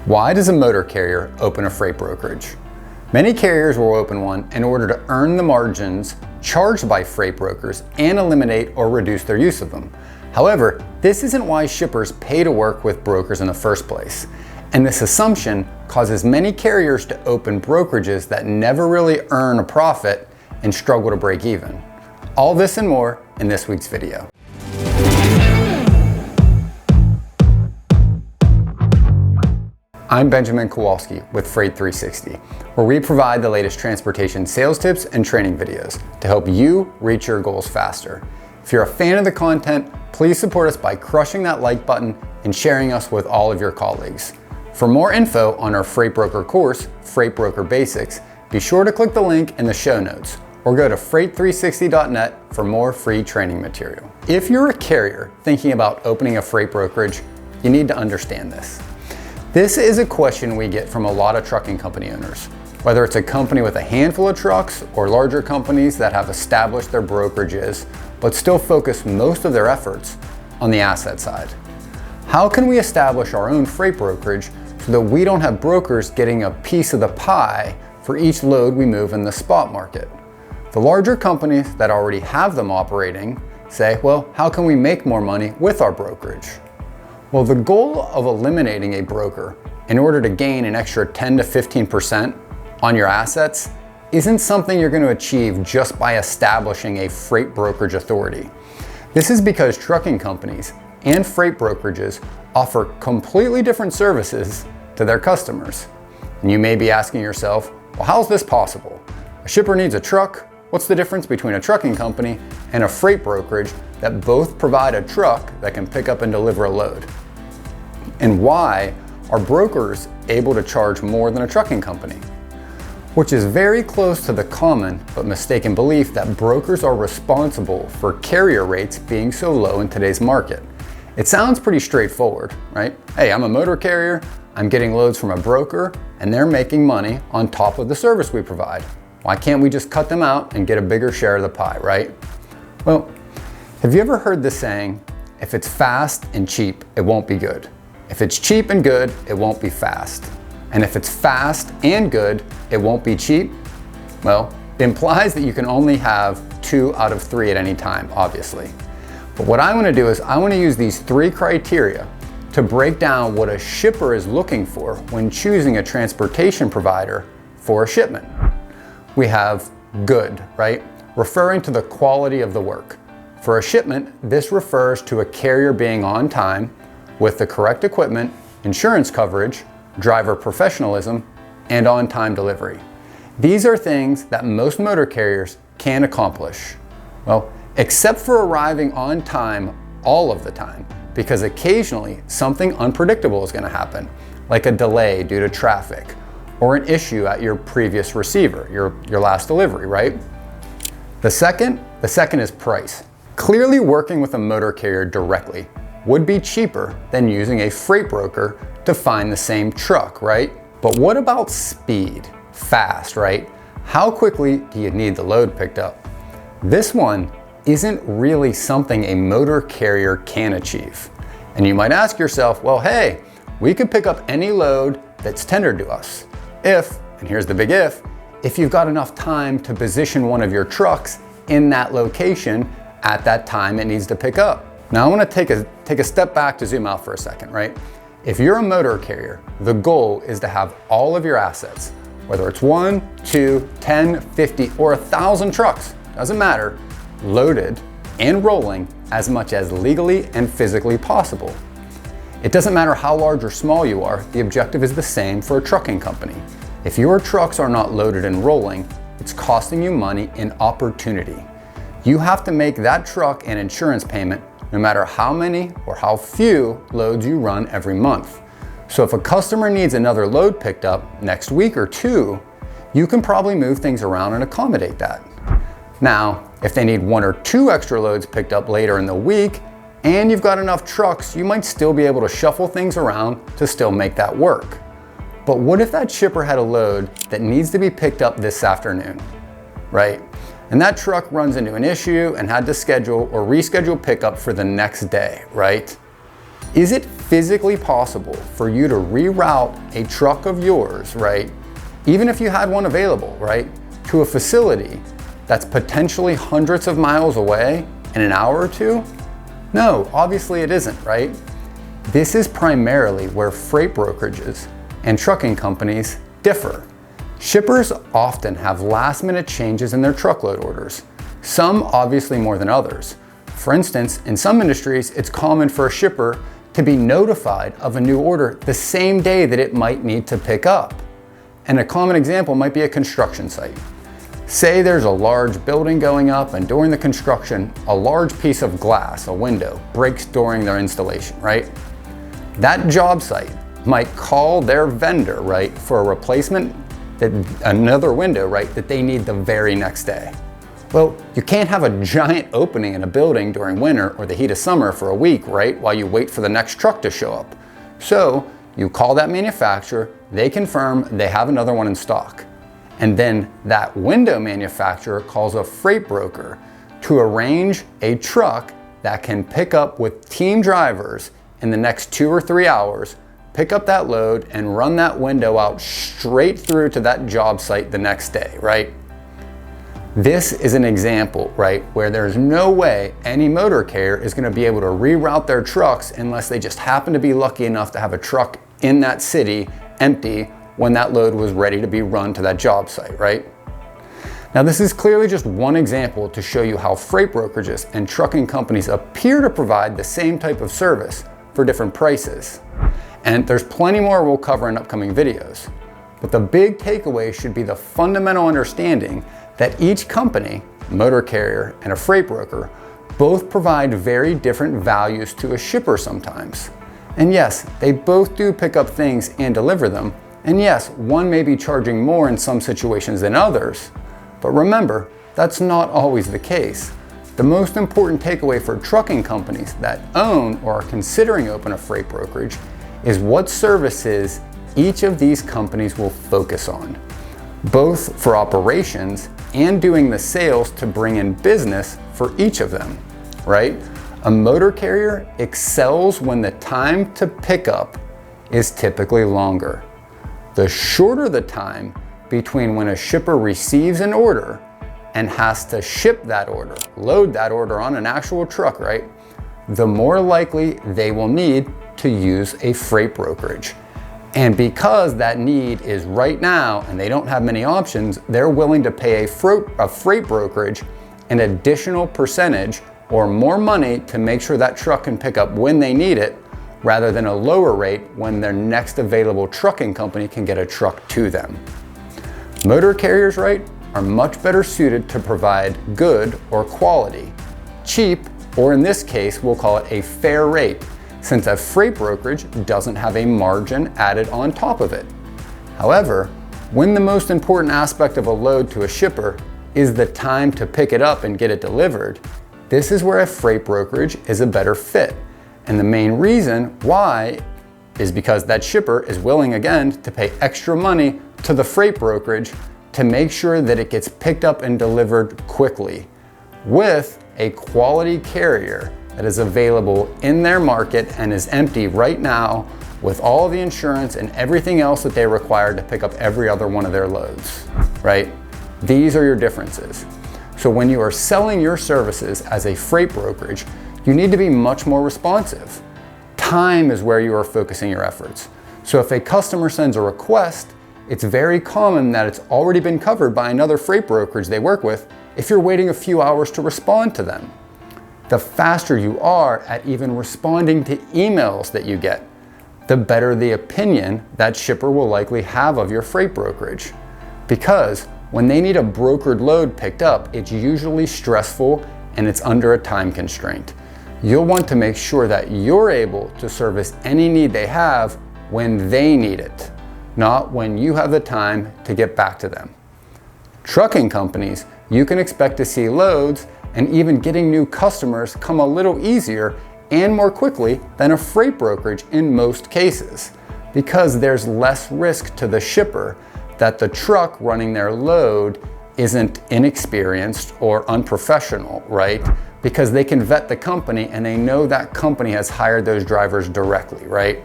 Why does a motor carrier open a freight brokerage? Many carriers will open one in order to earn the margins charged by freight brokers and eliminate or reduce their use of them. However, this isn't why shippers pay to work with brokers in the first place. And this assumption causes many carriers to open brokerages that never really earn a profit and struggle to break even. All this and more in this week's video. I'm Benjamin Kowalski with Freight 360, where we provide the latest transportation sales tips and training videos to help you reach your goals faster. If you're a fan of the content, please support us by crushing that like button and sharing us with all of your colleagues. For more info on our Freight Broker course, Freight Broker Basics, be sure to click the link in the show notes or go to freight360.net for more free training material. If you're a carrier thinking about opening a freight brokerage, you need to understand this. This is a question we get from a lot of trucking company owners, whether it's a company with a handful of trucks or larger companies that have established their brokerages but still focus most of their efforts on the asset side. How can we establish our own freight brokerage so that we don't have brokers getting a piece of the pie for each load we move in the spot market? The larger companies that already have them operating say, well, how can we make more money with our brokerage? Well, the goal of eliminating a broker in order to gain an extra 10 to 15% on your assets isn't something you're going to achieve just by establishing a freight brokerage authority. This is because trucking companies and freight brokerages offer completely different services to their customers. And you may be asking yourself, well, how is this possible? A shipper needs a truck. What's the difference between a trucking company and a freight brokerage that both provide a truck that can pick up and deliver a load? And why are brokers able to charge more than a trucking company? Which is very close to the common but mistaken belief that brokers are responsible for carrier rates being so low in today's market. It sounds pretty straightforward, right? Hey, I'm a motor carrier, I'm getting loads from a broker, and they're making money on top of the service we provide. Why can't we just cut them out and get a bigger share of the pie, right? Well, have you ever heard the saying, if it's fast and cheap, it won't be good? If it's cheap and good, it won't be fast. And if it's fast and good, it won't be cheap? Well, it implies that you can only have 2 out of 3 at any time, obviously. But what I want to do is I want to use these 3 criteria to break down what a shipper is looking for when choosing a transportation provider for a shipment. We have good, right? Referring to the quality of the work. For a shipment, this refers to a carrier being on time with the correct equipment, insurance coverage, driver professionalism, and on-time delivery. These are things that most motor carriers can accomplish. Well, except for arriving on time all of the time, because occasionally something unpredictable is going to happen, like a delay due to traffic, or an issue at your previous receiver, your last delivery, right? The second is price. Clearly working with a motor carrier directly would be cheaper than using a freight broker to find the same truck, right? But what about speed? Fast, right? How quickly do you need the load picked up? This one isn't really something a motor carrier can achieve. And you might ask yourself, well, hey, we could pick up any load that's tendered to us. If, and here's the big if you've got enough time to position one of your trucks in that location at that time it needs to pick up. Now I want to take a step back to zoom out for a second, right? If you're a motor carrier, the goal is to have all of your assets, whether it's 1, 2, 10, 50, or 1,000 trucks, doesn't matter, loaded and rolling as much as legally and physically possible. It doesn't matter how large or small you are, the objective is the same for a trucking company. If your trucks are not loaded and rolling, it's costing you money and opportunity. You have to make that truck an insurance payment no matter how many or how few loads you run every month. So if a customer needs another load picked up next week or 2, you can probably move things around and accommodate that. Now, if they need 1 or 2 extra loads picked up later in the week, and you've got enough trucks, you might still be able to shuffle things around to still make that work. But what if that shipper had a load that needs to be picked up this afternoon, right? And that truck runs into an issue and had to schedule or reschedule pickup for the next day, right? Is it physically possible for you to reroute a truck of yours, right? Even if you had one available, right? To a facility that's potentially hundreds of miles away in an hour or two? No, obviously it isn't, right? This is primarily where freight brokerages and trucking companies differ. Shippers often have last-minute changes in their truckload orders, some obviously more than others. For instance, in some industries, it's common for a shipper to be notified of a new order the same day that it might need to pick up. And a common example might be a construction site. Say there's a large building going up, and during the construction, a large piece of glass, a window, breaks during their installation, right? That job site might call their vendor, right, for a replacement, another window, right, that they need the very next day. Well, you can't have a giant opening in a building during winter or the heat of summer for a week, right, while you wait for the next truck to show up. So you call that manufacturer, they confirm they have another one in stock. And then that window manufacturer calls a freight broker to arrange a truck that can pick up with team drivers in the next 2 or 3 hours, pick up that load and run that window out straight through to that job site the next day, right? This is an example, right, where there's no way any motor carrier is going to be able to reroute their trucks unless they just happen to be lucky enough to have a truck in that city empty when that load was ready to be run to that job site, right? Now, this is clearly just one example to show you how freight brokerages and trucking companies appear to provide the same type of service for different prices. And there's plenty more we'll cover in upcoming videos. But the big takeaway should be the fundamental understanding that each company, motor carrier and a freight broker, both provide very different values to a shipper sometimes. And yes, they both do pick up things and deliver them. And yes, one may be charging more in some situations than others. But remember, that's not always the case. The most important takeaway for trucking companies that own or are considering opening a freight brokerage is what services each of these companies will focus on, both for operations and doing the sales to bring in business for each of them, right? A motor carrier excels when the time to pick up is typically longer. The shorter the time between when a shipper receives an order and has to ship that order, load that order on an actual truck, right? The more likely they will need to use a freight brokerage. And because that need is right now and they don't have many options, they're willing to pay a freight brokerage an additional percentage or more money to make sure that truck can pick up when they need it, rather than a lower rate when their next available trucking company can get a truck to them. Motor carriers, right, are much better suited to provide good or quality, cheap, or in this case, we'll call it a fair rate, since a freight brokerage doesn't have a margin added on top of it. However, when the most important aspect of a load to a shipper is the time to pick it up and get it delivered, this is where a freight brokerage is a better fit. And the main reason why is because that shipper is willing again to pay extra money to the freight brokerage to make sure that it gets picked up and delivered quickly with a quality carrier that is available in their market and is empty right now with all the insurance and everything else that they require to pick up every other one of their loads, right? These are your differences. So when you are selling your services as a freight brokerage, you need to be much more responsive. Time is where you are focusing your efforts. So if a customer sends a request, it's very common that it's already been covered by another freight brokerage they work with if you're waiting a few hours to respond to them. The faster you are at even responding to emails that you get, the better the opinion that shipper will likely have of your freight brokerage. Because when they need a brokered load picked up, it's usually stressful and it's under a time constraint. You'll want to make sure that you're able to service any need they have when they need it, not when you have the time to get back to them. Trucking companies, you can expect to see loads and even getting new customers come a little easier and more quickly than a freight brokerage in most cases, because there's less risk to the shipper that the truck running their load isn't inexperienced or unprofessional, right? Because they can vet the company and they know that company has hired those drivers directly, right?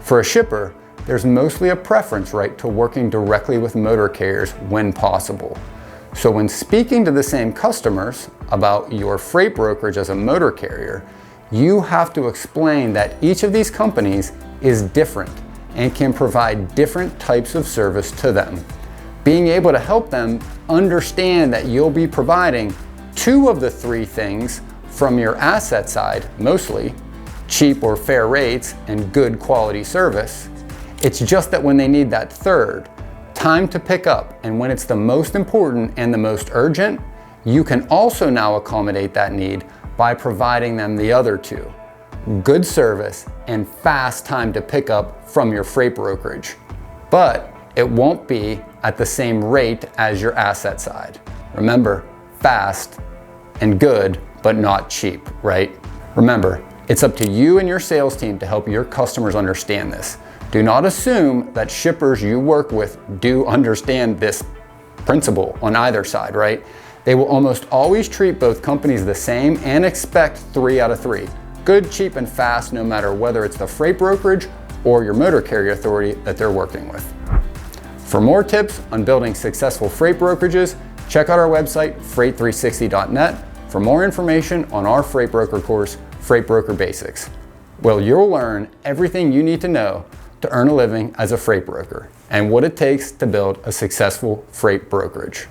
For a shipper, there's mostly a preference, right, to working directly with motor carriers when possible. So when speaking to the same customers about your freight brokerage as a motor carrier, you have to explain that each of these companies is different and can provide different types of service to them. Being able to help them understand that you'll be providing 2 of the 3 things from your asset side, mostly cheap or fair rates and good quality service. It's just that when they need that 3rd, time to pick up, and when it's the most important and the most urgent, you can also now accommodate that need by providing them the other 2, good service and fast time to pick up from your freight brokerage. But it won't be at the same rate as your asset side. Remember, fast and good, but not cheap, right? Remember, it's up to you and your sales team to help your customers understand this. Do not assume that shippers you work with do understand this principle on either side, right? They will almost always treat both companies the same and expect 3 out of 3. Good, cheap, and fast, no matter whether it's the freight brokerage or your motor carrier authority that they're working with. For more tips on building successful freight brokerages, check out our website, freight360.net, for more information on our freight broker course, Freight Broker Basics, where you'll learn everything you need to know to earn a living as a freight broker and what it takes to build a successful freight brokerage.